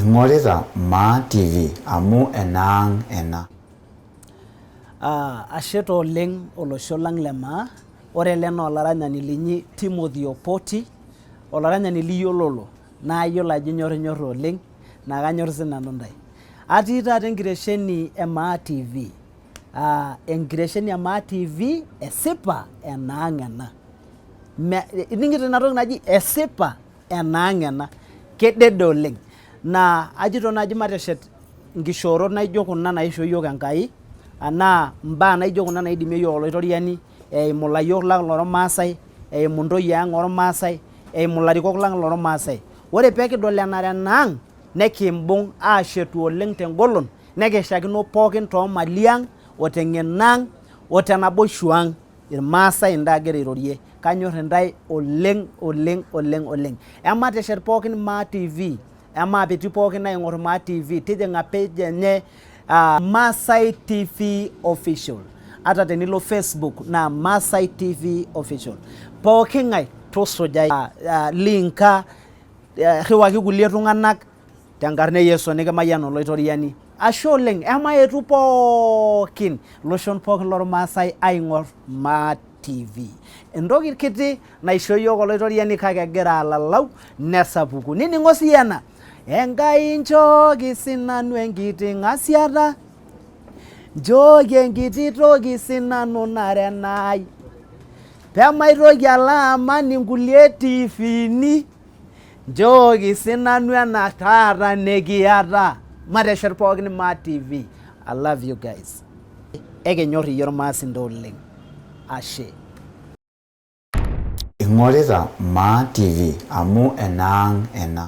Ingorita Ma TV amu enang ena. Asheto oleng olosho lang le maa. Ore ele naa olaranyani linyi Timothy Opoti, olaranyani liyiololo naa yiolo ajo inyorr oleng naa kanyorr sinanu ntae. Atii taata enkitesheni e Maa TV. Enkitesheni e Maa TV esipa enaang ena. Iningito ina toki naji esipa enaang ena. Kedede oleng. Naa ajito naaji mateshet nkishoorot naijo kuna naishoo yiok Enkai, anaa mbaa naijo kuna naidimie yiok oloitoriani, eimu ilayiok lang lormaasai, eimu ntoyie ang ormaasai, eimu larikok lang lormaasai. Ore pekidol enara enaang, nekimbung aashetu oleng tengolon, nekishakino pookin toomali ang, oteng'eno ang, otenaboisho ang, irmaasai ntae agira airorie. Kanyorr intae oleng oleng oleng oleng. Emateshet pookin Maa TV, emaapeti pookin aing'orr Maa TV, tijing'a page enye Maasai TV Official. Ata tenilo Facebook naa Maasai TV Official. Pooking'ae tusuja linka, rriwaki kulie tung'anak tenkarna e Yesu nikimayian oloitoriani. Ashe oleng, emaetu pookin loshon pookin lormaasai aing'orr Maa TV. Entoki kiti naishoo yiok oloitoriani kake egira alalau nesapuku. Nining'o sii ena. Enkai nchooki sinanu enkiti ng'asiata, nchooki enkiti toki sinanu Nara Enai, Peemaitoki alo Aman Nkulie Tivini, nchooki sinanu ena taata nekiata. Mateshet pookin Maa TV. I love you guys. Ekinyorr iyiok irmaasinta oleng. Ashe. Ingorita Ma TV amu enang ena.